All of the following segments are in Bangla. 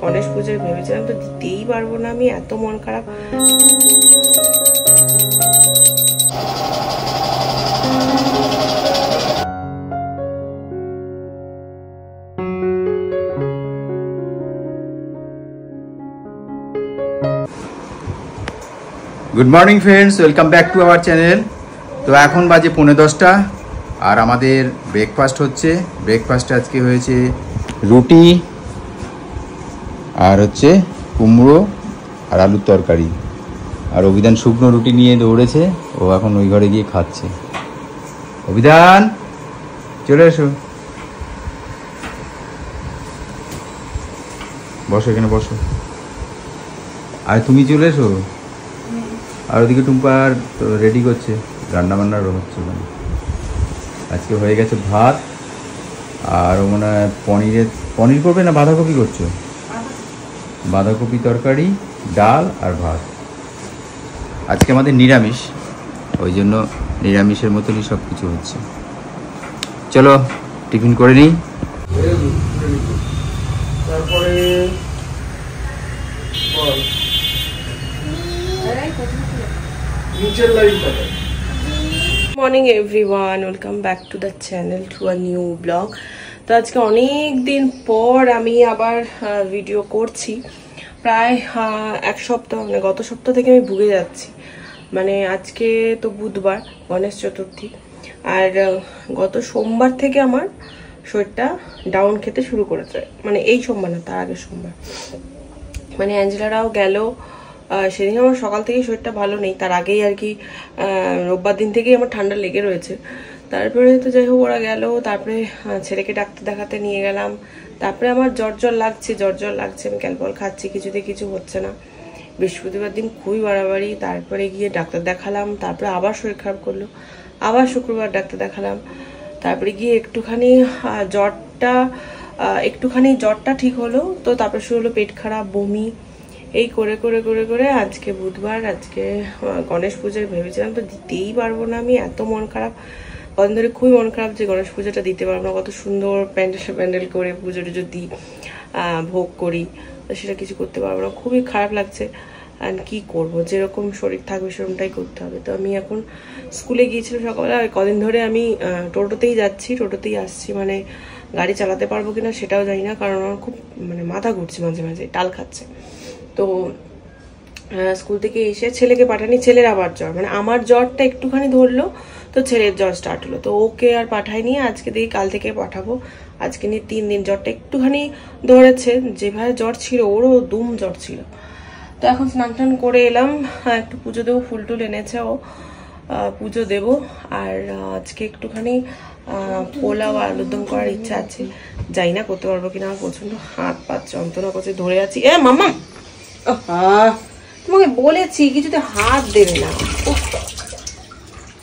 গণেশ পুজোয় ভেবেছিলাম তো দিতেই পারবো না, আমি এত মন খারাপ। Good morning friends, welcome back to our channel. তো এখন বাজে 10:45 আর আমাদের ব্রেকফাস্ট হচ্ছে। ব্রেকফাস্টে আজকে হয়েছে রুটি আর হচ্ছে কুমড়ো আর আলুর তরকারি। আর অভিধান শুকনো রুটি নিয়ে দৌড়েছে, ও এখন ওই ঘরে গিয়ে খাচ্ছে। অভিধান চলে এসো, বসো এখানে বসো। আর তুমি চলে এসো। আর ওদিকে টুম্পার তো রেডি করছে, রান্না বান্নারও হচ্ছে। মানে আজকে হয়ে গেছে ভাত, আর মনে হয় পনির করবে না বাঁধাকপি করছো? বাঁধাকপি তরকারি, ডাল আর ভাত। আজকে আমাদের নিরামিষ, ওই জন্য নিরামিষের মতনই সব কিছু হচ্ছে। চলো টিফিন করে নিই। তারপরে morning everyone, welcome back to the channel, to a new blog. তো আজকে অনেক দিন পর আমি আবার ভিডিও করছি। প্রায় এক সপ্তাহ, মানে গত সপ্তাহ থেকে আমি ভুগে যাচ্ছি। মানে আজকে তো বুধবার, গণেশ চতুর্থী, আর গত সোমবার থেকে আমার শরীরটা ডাউন খেতে শুরু করেছে। মানে এই সোমবার না, তার আগের সোমবার। মানে অ্যাঞ্জেলারাও গেল, সেদিন আমার সকাল থেকেই শরীরটা ভালো নেই। তার আগেই আর কি রোববার দিন থেকেই আমার ঠান্ডা লেগে রয়েছে। তারপরে তো যাই হোক ওরা গেল, তারপরে ছেলেকে ডাক্তার দেখাতে নিয়ে গেলাম। তারপরে আমার জ্বর লাগছে, আমি ক্যালপল খাচ্ছি, কিছুতে কিছু হচ্ছে না। বৃহস্পতিবার দিন খুবই বাড়াবাড়ি, তারপরে গিয়ে ডাক্তার দেখালাম। তারপরে আবার শরীর খারাপ করলো, আবার শুক্রবার ডাক্তার দেখালাম। তারপরে গিয়ে একটুখানি জ্বরটা ঠিক হলো, তো তারপরে শুরু হলো পেট খারাপ, বমি। এই করে করে করে করে আজকে বুধবার, আজকে গণেশ পুজোয় ভেবেছিলাম তো দিতেই পারবো না, আমি এত মন খারাপ। কদিন ধরে খুবই মন খারাপ যে গণেশ পুজোটা দিতে পারবো না। কত সুন্দর প্যান্ডেল করে পুজো টুজো দিই, ভোগ করি, সেটা কিছু করতে পারবো না, খুবই খারাপ লাগছে। আর কি করবো, যেরকম শরীর থাকবে সেরকমটাই করতে হবে। তো আমি এখন স্কুলে গিয়েছিলাম সকালবেলা, কদিন ধরে আমি টোটোতেই যাচ্ছি, টোটোতেই আসছি। মানে গাড়ি চালাতে পারবো কিনা সেটাও জানি না, কারণ আমার খুব মানে মাথা ঘুরছে, মাঝে মাঝে টাল খাচ্ছে। তো স্কুল থেকে এসে ছেলেকে পাঠানি, ছেলের আবার জ্বর। মানে আমার জ্বরটা একটুখানি ধরলো, তো ছেলের জ্বর স্টার্ট হলো। তো ওকে আর পাঠাইনি, আজকে দেখি কাল থেকে পাঠাবো। আজকে নিয়ে 3 দিন জ্বরটা একটুখানি ধরেছে, যেভাবে জ্বর ছিল ওরও দুম জ্বর ছিল। তো এখন স্নান টান করে এলাম, একটু পুজো দেবো, ফুল টুল এনেছে ও, পুজো দেবো। আর আজকে একটুখানি পোলাও আর আলুর দম করার ইচ্ছা আছে, যাই না করতে পারবো কিনা। আমার প্রচন্ড হাত পা যন্ত্রণা করছে, ধরে আছি। মাম্মা, তোমাকে বলেছি কিছুতে হাত দেবে না।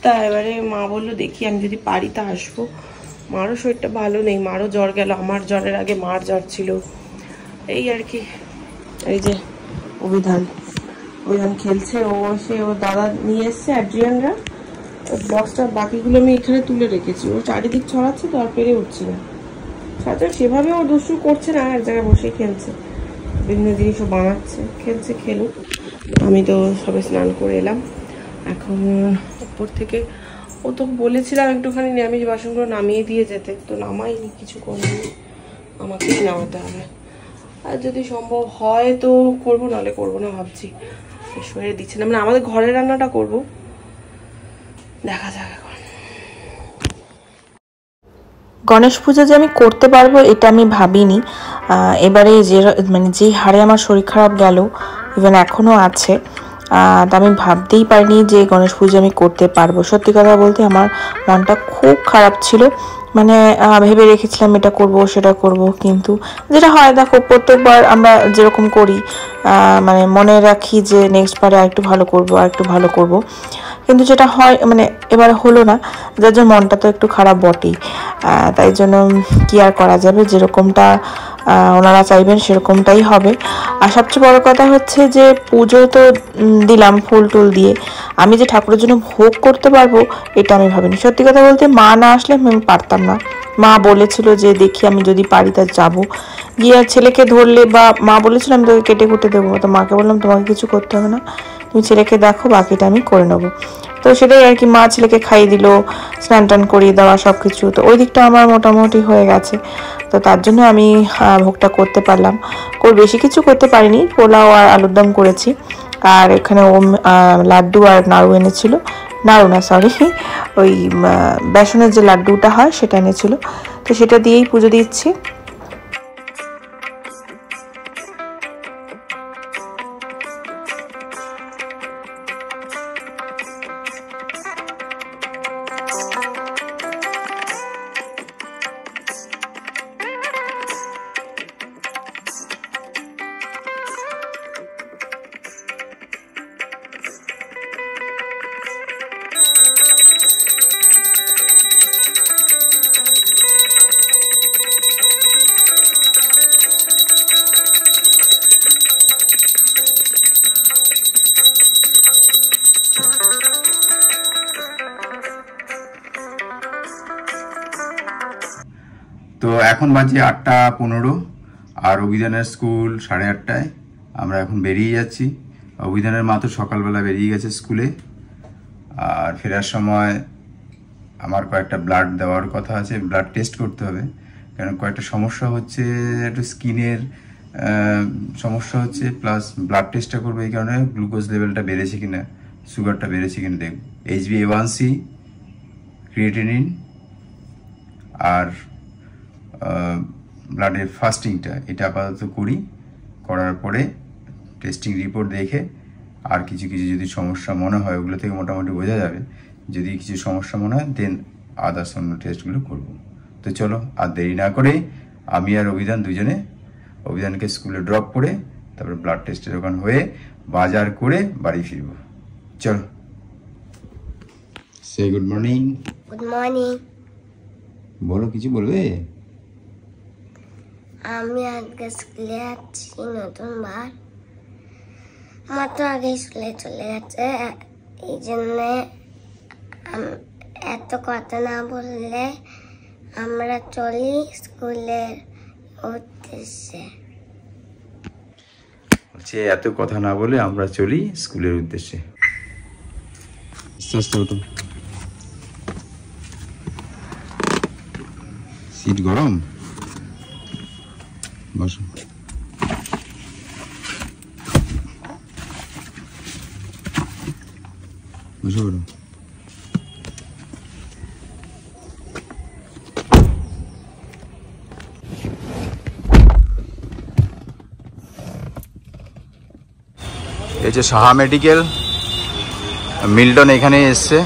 তা এবারে মা বললো দেখি আমি যদি পারি তা আসবো। মারও শরীরটা ভালো নেই, মারও জ্বর গেল, আমার জ্বরের আগে মার জ্বর ছিল, এই আর কি। এই যে অভিধান খেলছে, ওর দাদা নিয়ে এসছে অ্যাড্রিয়ানরা। বক্সটা বাকিগুলো আমি এখানে তুলে রেখেছি, ও চারিদিক ছড়াচ্ছে তো আর পেরে উঠছি না। সেভাবে ও দুষ্টু করছে না, এক জায়গায় বসে খেলছে, বিভিন্ন জিনিসও বানাচ্ছে, খেলুক। আমি তো সবে স্নান করে এলাম। এখন উপর থেকে ও তো বলেছিলাম একটুখানি নিরামিষ বাসনগুলো নামিয়ে দিয়ে যেতে, তো নামাইনি, কিছু করিনি, আমাকেই নামাতে হবে। আর যদি সম্ভব হয় তো করবো, নাহলে করবো না ভাবছি। শরীরে দিচ্ছে না, মানে আমাদের ঘরের রান্নাটা করবো, দেখা যাক এখন। গণেশ পুজো যে আমি করতে পারবো এটা আমি ভাবিনি। এবারে যে হারে আমার শরীর খারাপ গেল, ইভেন এখনও আছে, তা আমি ভাবতেই পারিনি যে গণেশ পুজো আমি করতে পারবো। সত্যি কথা বলতে আমার মনটা খুব খারাপ ছিল। মানে ভেবে রেখেছিলাম এটা করব সেটা করব, কিন্তু যেটা হয় দেখো, প্রত্যেকবার আমরা যেরকম করি মানে মনে রাখি যে নেক্সট বারে আরেকটু ভালো করব, কিন্তু যেটা হয় মানে এবার হলো না, যার জন্য মনটা তো একটু খারাপ বটেই। তাই জন্য কি আর করা যাবে, যেরকমটা ওনারা চাইবেন সেরকমটাই হবে। আর সবচেয়ে বড় কথা হচ্ছে যে পুজো তো দিলাম ফুল টুল দিয়ে, আমি যে ঠাকুরের জন্য ভোগ করতে পারবো এটা আমি ভাবিনি। সত্যি কথা বলতে মা না আসলে আমি পারতাম না, মা বলেছিল যে দেখি আমি যদি পারি তা যাবো, গিয়ে ছেলেকে ধরলে বা মা বলেছিল আমি তোকে কেটে কুটে দেবো, তো মাকে বললাম তোমাকে কিছু করতে হবে না, তুমি ছেলেকে দেখো, বাকিটা আমি করে নেবো। তো সেটাই আর কি, মা ছেলেকে খাইয়ে দিল, স্নান টান করিয়ে দেওয়া সব কিছু, তো ওই দিকটা আমার মোটামুটি হয়ে গেছে। তো তার জন্য আমি ভোগটা করতে পারলাম, বেশি কিছু করতে পারিনি, পোলাও আর আলুর দম করেছি। আর এখানে ও লাড্ডু আর নাড়ু এনেছিল, নাড়ু না সরি, ওই বেসনের যে লাড্ডুটা হয় সেটা এনেছিল, তো সেটা দিয়েই পুজো দিচ্ছি। তো এখন বাজে 8:15 আর অভিধানের স্কুল 8:30টায়। আমরা এখন বেরিয়ে যাচ্ছি। অভিধানের মা তো সকালবেলা বেরিয়ে গেছে স্কুলে, আর ফেরার সময় আমার কয়েকটা ব্লাড দেওয়ার কথা আছে, ব্লাড টেস্ট করতে হবে, কারণ কয়েকটা সমস্যা হচ্ছে, একটু স্কিনের সমস্যা হচ্ছে, প্লাস ব্লাড টেস্টটা করবো এই কারণে গ্লুকোজ লেভেলটা বেড়েছে কিনা, সুগারটা বেড়েছে কিনা দেখব, HbA1c, ক্রিয়েটিনিন আর ব্লাডের ফাস্টিংটা, এটা আপাতত করি। করার পরে টেস্টিং রিপোর্ট দেখে আর কিছু কিছু যদি সমস্যা মনে হয় ওগুলো থেকে মোটামুটি বোঝা যাবে, যদি কিছু সমস্যা মনে হয় দেন আদার্স অন্য টেস্টগুলো করব। তো চলো আর দেরি না করে আমি আর অভিধান দুজনে অভিধানকে স্কুলে ড্রপ করে তারপরে ব্লাড টেস্টের ওখানে হয়ে বাজার করে বাড়ি ফিরব। চলো। সে গুড মর্নিং। Good morning. বলো, কিছু বলবে? আমি আজকে স্কুলে যাচ্ছি, নতুন বার। আমার তো আগে স্কুলে চলে গেছে, এই জন্যে এত কথা না বললে আমরা চলি স্কুলের উদ্দেশ্যে। বলছে এত কথা না বলে আমরা চলি স্কুলের উদ্দেশ্যে। সিট গরম, বসো। বসো বলো। এই যে সাহা মেডিকেল, মিল্টন এখানে এসছে,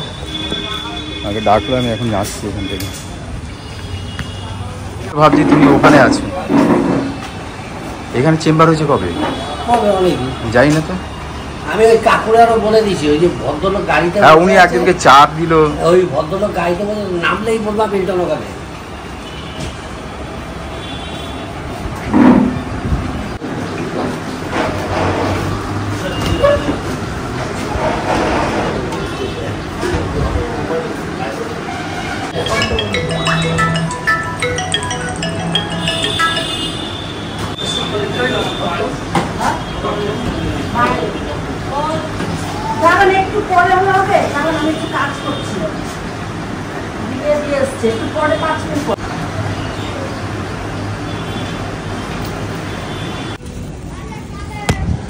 আগে ডাকলো, আমি এখন আসছি এখান থেকে। ভাবছি তুমি ওখানে আছো, এখানে চেম্বার হয়েছে কবে? অনেকদিন যাই না তো। আমি ওই কাকুরারও বলে দিছি, ওই যে ভদ্রলোক গাড়িতে, হ্যাঁ উনি একজনকে চাপ দিল, ওই ভদ্রলোক গাড়িতে বলে নামলেই বলবা মিল্টন ওখানে। একটু পরে হলে হবে, কারণ আমি একটু কাজ করছি, দিয়ে এসছে, একটু পরে 5 মিনিট পরে।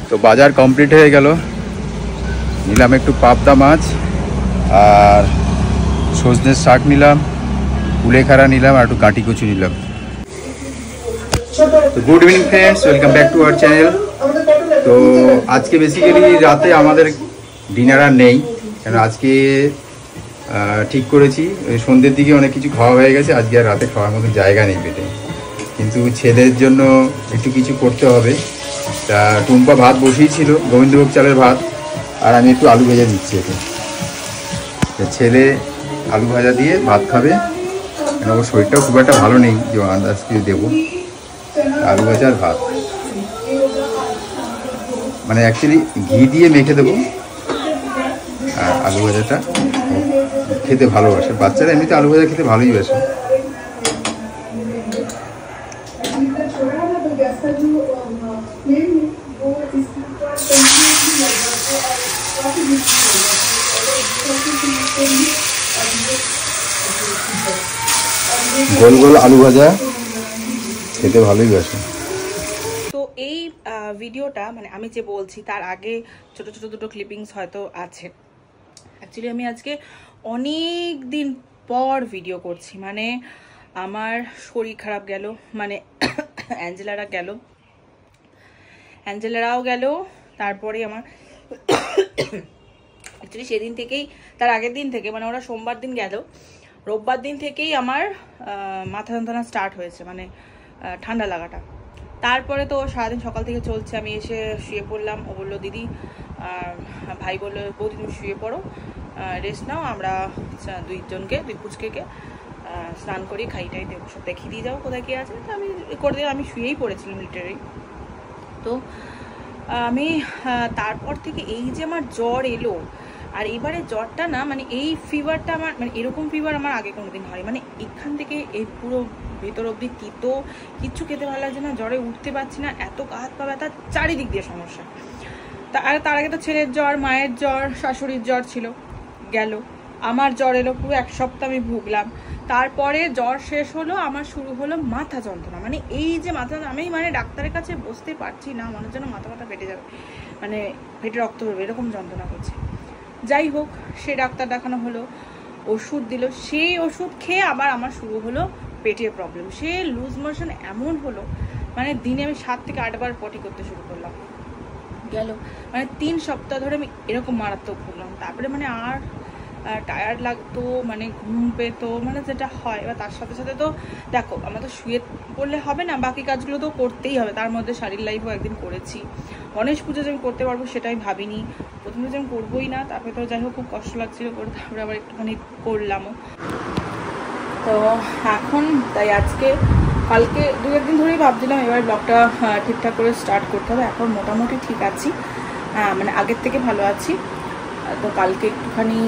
তো বাজার কমপ্লিট হয়ে গেল। নিলাম একটু পাবদা মাছ আর সজনের শাক নিলাম, কুলেখাড়া নিলাম আর একটু কাটি কচু নিলাম। তো good evening friends, welcome back to our channel. তো আজকে বেসিক্যালি রাতে আমাদের ডিনার আর নেই, কেন আজকে ঠিক করেছি সন্ধ্যের দিকে অনেক কিছু খাওয়া হয়ে গেছে, আজকে আর রাতে খাওয়ার মতো জায়গা নেই পেটে, কিন্তু ছেলের জন্য একটু কিছু করতে হবে। তা টুম্পা ভাত বসিয়েছিল, গোবিন্দভোগ চালের ভাত, আর আমি একটু আলু ভাজা দিচ্ছি এতে। ছেলে আলু ভাজা দিয়ে ভাত খাবে, কেন ওর শরীরটাও খুব একটা ভালো নেই যে আন্দাজ কিছু দেবো। আলু ভাজা আর ভাত, মানে অ্যাকচুয়ালি ঘি দিয়ে মেখে দেবো, আর আলু ভাজাটা খেতে ভালোবাসে, বাচ্চারা এমনিতে আলু ভাজা খেতে ভালোই বাসে। গোল গোল আলু ভাজা খেতে ভালোই বাসে। তো এই ভিডিওটা মানে আমি যে বলছি তার আগে ছোট ছোট দুটো ক্লিপিংস হয়তো আছে। অ্যাকচুয়ালি আমি আজকে অনেক দিন পর ভিডিও করছি, মানে আমার শরীর খারাপ গেল, মানে অ্যাঞ্জেলারাও গেল, তারপরে আমার অ্যাকচুয়ালি সেদিন থেকেই, তার আগের দিন থেকে, মানে ওরা সোমবার দিন গেল, রোববার দিন থেকেই আমার মাথা যন্ত্রণা স্টার্ট হয়েছে, মানে ঠান্ডা লাগাটা। তারপরে তো সারাদিন সকাল থেকে চলছে। আমি এসে শুয়ে পড়লাম। ও বললো দিদি, ভাই বললো বৌদি তুমি শুয়ে পড়ো, রেস্ট নাও, আমরা দুই পুচকেকে স্নান করি, খাইটাই সব দেখিয়ে দিয়ে যাও কোথায় কি আছে। তো আমি করে দিলাম, আমি শুয়েই পড়েছিলাম লিটারেলি। তো আমি তারপর থেকে এই যে আমার জ্বর এলো, আর এবারে জ্বরটা না, মানে এই ফিভারটা আমার, মানে এরকম ফিভার আমার আগে কোনোদিন হয়, মানে এখান থেকে এই পুরো ভেতর অবধি তিতো, কিচ্ছু খেতে ভালো লাগছে না, জ্বরে উঠতে পারছি না, এত হাত পা ব্যথা, চারিদিক দিয়ে সমস্যা। তার আগে তো ছেলের জ্বর, মায়ের জ্বর, শাশুড়ির জ্বর ছিল, গেল। আমার জ্বর এলো, পুরো এক সপ্তাহ আমি ভুগলাম। তারপরে জ্বর শেষ হলো, আমার শুরু হলো মাথা যন্ত্রণা। মানে এই যে মাথা, আমি মানে ডাক্তারের কাছে বসতে পারছি না, মনে হচ্ছে না মাথা ফেটে যাবে, মানে পেটে রক্ত বেরোবে, এরকম যন্ত্রণা করছে। যাই হোক, সে ডাক্তার দেখানো হলো, ওষুধ দিল, সেই ওষুধ খেয়ে আবার আমার শুরু হলো পেটের প্রবলেম। সে লুজ মোশন এমন হলো, মানে দিনে আমি 7 থেকে 8 বার পটি করতে শুরু করলাম। গেল মানে 3 সপ্তাহ ধরে আমি এরকম মারাত্মক ভুগলাম। তারপরে মানে আর টায়ার্ড লাগতো, মানে ঘুম পেতো, মানে যেটা হয়। এবার তার সাথে সাথে তো দেখো, আমরা তো শুয়ে পড়লে হবে না, বাকি কাজগুলো তো করতেই হবে। তার মধ্যে শারীর লাইফও একদিন করেছি, গণেশ পুজো যে আমি করতে পারবো সেটাই ভাবিনি, প্রথমে যে আমি করবোই না। তারপরে তো যাই হোক খুব কষ্ট লাগছিল করে, তারপরে আবার একটুখানি করলামও। তো এখন তাই আজকে কালকে 2-1 দিন ধরেই ভাবছিলাম এবার ব্লগটা ঠিকঠাক করে স্টার্ট করতে হবে। এখন মোটামুটি ঠিক আছি, মানে আগের থেকে ভালো আছি। তো কালকে একটুখানি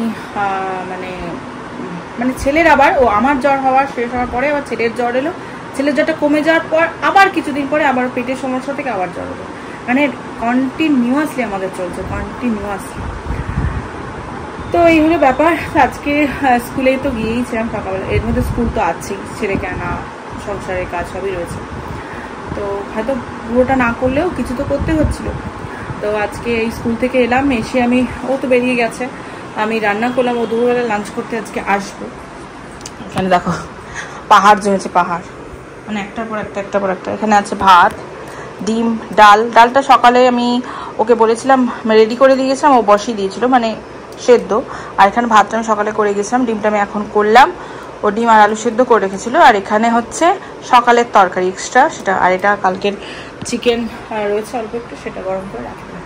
মানে ছেলের আবার, আমার জ্বর হওয়ার শেষ হওয়ার পরে আবার ছেলের জ্বর এলো। ছেলের জ্বরটা কমে যাওয়ার পর আবার কিছুদিন পরে আবার পেটের সমস্যা থেকে আবার জ্বর এলো, মানে কন্টিনিউয়াসলি আমাদের চলছে, কন্টিনিউয়াসলি। তো এই হলো ব্যাপার। আজকে স্কুলেই তো গিয়েইছিলাম সকালবেলা, এর মধ্যে স্কুল তো আছেই, ছেলেকে আনা, সংসারের কাজ সবই রয়েছে। তো হয়তো পুরোটা না করলেও কিছু তো করতে হচ্ছিল। তো আজকে এই স্কুল থেকে এলাম, এসে ও তো বেরিয়ে গেছে, আমি রান্না করলাম। ও দুপুরবেলা লাঞ্চ করতে আজকে আসবো। এখানে দেখো পাহাড় জমেছে, পাহাড়, মানে একটার পর একটা। এখানে আছে ভাত, ডিম, ডালটা সকালে আমি ওকে বলেছিলাম, রেডি করে দিয়ে গেছিলাম, ও বসিয়ে দিয়েছিল, মানে সেদ্ধ। আর এখানে ভাতটা আমি সকালে করে গেছিলাম, ডিমটা আমি এখন করলাম। ও ডিম আর আলু সেদ্ধ করে রেখেছিল। আর এখানে হচ্ছে সকালের তরকারি এক্সট্রা সেটা, আর এটা কালকের চিকেন রয়েছে অল্প একটু, সেটা গরম করে রাখলাম।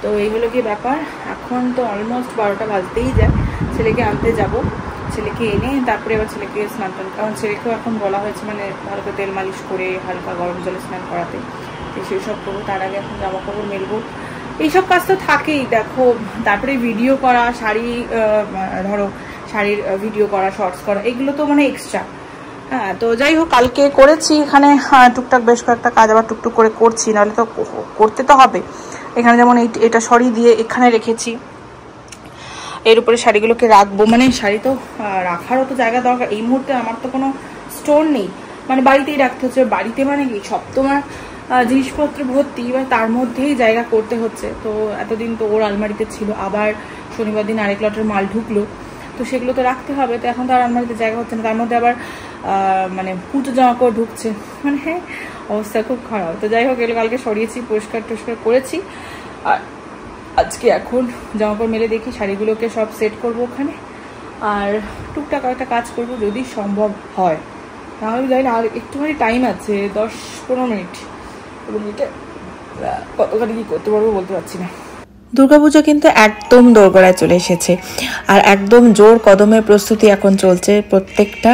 তো এইগুলো কি ব্যাপার। এখন তো অলমোস্ট 12টা বাজতেই যায়, ছেলেকে আনতে যাব। ছেলেকে এনে তারপরে এবার ছেলেকে স্নান টান, কারণ ছেলেকেও এখন বলা হয়েছে মানে ভালো করে তেল মালিশ করে হালকা গরম জলে স্নান করাতে, তো সেই সব করবো। তার আগে এখন জামা কাপড় মেলবো, এইসব কাজ তো থাকেই। দেখো তারপরে ভিডিও করা, ধরো শাড়ির ভিডিও করা, শর্টস করা, এগুলো তো মানে এক্সট্রা। হ্যাঁ, তো যাই হোক কালকে করেছি এখানে টুকটাক বেশ কয়েকটা কাজ আবার টুকটুক করে করছি, নাহলে তো করতে তো হবে। এখানে যেমন এটা সরি দিয়ে এখানে রেখেছি, এর উপরে শাড়িগুলোকে রাখবো, মানে শাড়ি তো রাখারও তো জায়গা দরকার। এই মুহূর্তে আমার তো কোনো স্টোর নেই, মানে বাড়িতেই রাখতে হচ্ছে। বাড়িতে মানে কি সব তোমার জিনিসপত্র ভর্তি, এবার তার মধ্যেই জায়গা করতে হচ্ছে। তো এতদিন তো ওর আলমারিতে ছিল, আবার শনিবার দিন আরেক লটের মাল ঢুকলো, তো সেগুলো তো রাখতে হবে। তো এখন তো আর আলমারিতে জায়গা হচ্ছে না, তার মধ্যে আবার মানে পুজো জামা কাপড় ঢুকছে, মানে হ্যাঁ অবস্থা খুব খারাপ। তো যাই হোক এগুলো কালকে সরিয়েছি, পরিষ্কার টরিষ্কার করেছি। আর আজকে এখন জামা কাপড় মেলে দেখি শাড়িগুলোকে সব সেট করবো ওখানে, আর টুকটাক একটা কাজ করবো যদি সম্ভব হয়। তাহলে জানি না, আর একটুখানি টাইম আছে, 10-15 মিনিট, এবং এটা কতখানি কি করতে পারবো বলতে পারছি না। দুর্গাপুজো কিন্তু একদম দোরগোড়ায় চলে এসেছে, আর একদম জোর কদমে প্রস্তুতি এখন চলছে প্রত্যেকটা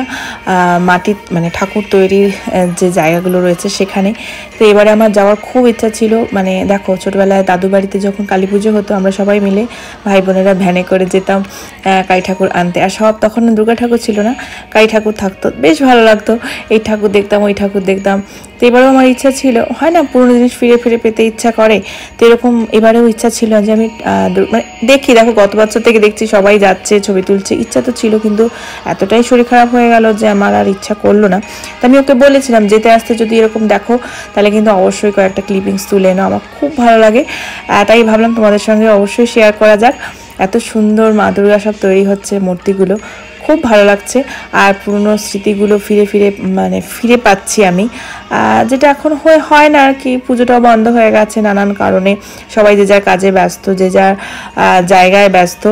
মাটির মানে ঠাকুর তৈরির যে জায়গাগুলো রয়েছে সেখানে। তো এবারে আমার যাওয়ার খুব ইচ্ছা ছিল। মানে দেখো ছোটবেলায় দাদু বাড়িতে যখন কালী পুজো হতো আমরা সবাই মিলে ভাই বোনেরা ভ্যানে করে যেতাম কালী ঠাকুর আনতে, আর সব তখন দুর্গা ঠাকুর ছিল না, কালী ঠাকুর থাকতো, বেশ ভালো লাগতো। এই ঠাকুর দেখতাম, ওই ঠাকুর দেখতাম। তো এবারেও আমার ইচ্ছা ছিল, হয় না পুরোনো জিনিস ফিরে ফিরে পেতে ইচ্ছা করে, তো এরকম এবারেও ইচ্ছা ছিল যে আমি মানে দেখি, দেখো গত বছর থেকে দেখছি সবাই যাচ্ছে, ছবি তুলছে, ইচ্ছা তো ছিল, কিন্তু এতটাই শরীর খারাপ হয়ে গেল যে আমার আর ইচ্ছা করলো না। তো আমি ওকে বলেছিলাম যেতে আসতে যদি এরকম দেখো তাহলে কিন্তু অবশ্যই কয়েকটা ক্লিপিংস তুলে নাও, আমার খুব ভালো লাগে। তাই ভাবলাম তোমাদের সঙ্গে অবশ্যই শেয়ার করা যাক। এত সুন্দর মা দুর্গা সব তৈরি হচ্ছে মূর্তিগুলো, খুব ভালো লাগছে। আর পুরনো স্মৃতিগুলো ফিরে পাচ্ছি আমি, যেটা এখন হয় না আর কি। পুজোটাও বন্ধ হয়ে গেছে নানান কারণে, সবাই যে যার কাজে ব্যস্ত, যে যার জায়গায় ব্যস্ত,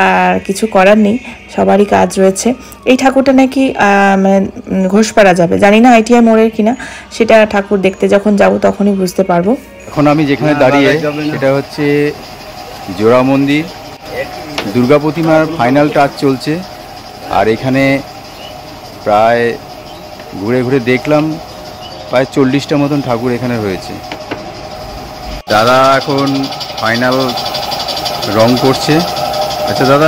আর কিছু করার নেই, সবারই কাজ রয়েছে। এই ঠাকুরটা নাকি ঘোষপাড়া যাবে, জানি না আইটিআই মোড়ের কিনা, সেটা ঠাকুর দেখতে যখন যাব তখনই বুঝতে পারবো। এখন আমি যেখানে দাঁড়িয়ে সেটা হচ্ছে জোড়া মন্দির, দুর্গা প্রতিমার ফাইনাল টাচ চলছে। আর এখানে প্রায় ঘুরে ঘুরে দেখলাম প্রায় 40টা মতন ঠাকুর এখানে রয়েছে। দাদা এখন ফাইনাল রং করছে। আচ্ছা দাদা,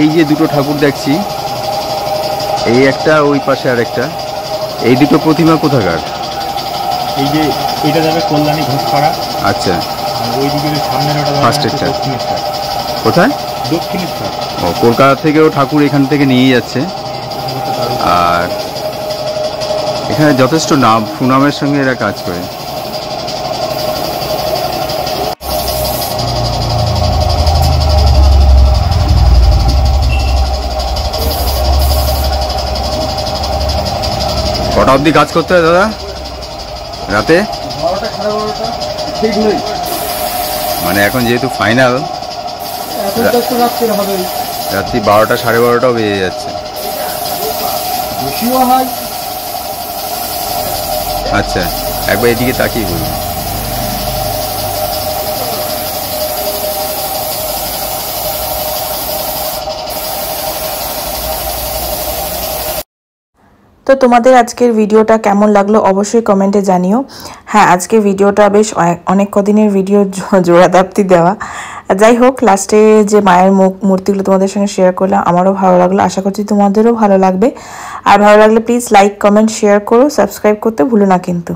এই যে দুটো ঠাকুর দেখছি, এই একটা, ওই পাশে আর একটা, এই দুটো প্রতিমা কোথাকার? এই যে এটা যাবে কল্যাণী ঘোষপাড়া। আচ্ছা, ওই দিকে সামনের ফার্স্টেরটা কোথায়? দক্ষিণেশ্বর। ও, কলকাতা থেকেও ঠাকুর এখান থেকে নিয়ে যাচ্ছে। আর এখানে যথেষ্ট সুনামের সঙ্গে এরা কাজ করে। কটা অবধি কাজ করতে হয় দাদা রাতে? 12টা সাড়ে 12টা ঠিক নেই, মানে এখন যেহেতু ফাইনাল, রাত্রি 12টা সাড়ে 12টাও বেজে যাচ্ছে। বেশিও হয়। আচ্ছা, একবার এদিকে তাকিয়ে বলুন। তো তোমাদের আজকের ভিডিওটা কেমন লাগলো অবশ্যই কমেন্টে জানিও। হ্যাঁ, আজকের ভিডিওটা বেশ অনেক কদিনের ভিডিও জোড়াদাপ্তি দেওয়া। যাই হোক, লাস্টে যে মায়ের মূর্তিগুলো তোমাদের সঙ্গে শেয়ার করলাম, আমারও ভালো লাগলো, আশা করছি তোমাদেরও ভালো লাগবে। আর ভালো লাগলে প্লিজ লাইক, কমেন্ট, শেয়ার করো, সাবস্ক্রাইব করতে ভুলো না কিন্তু।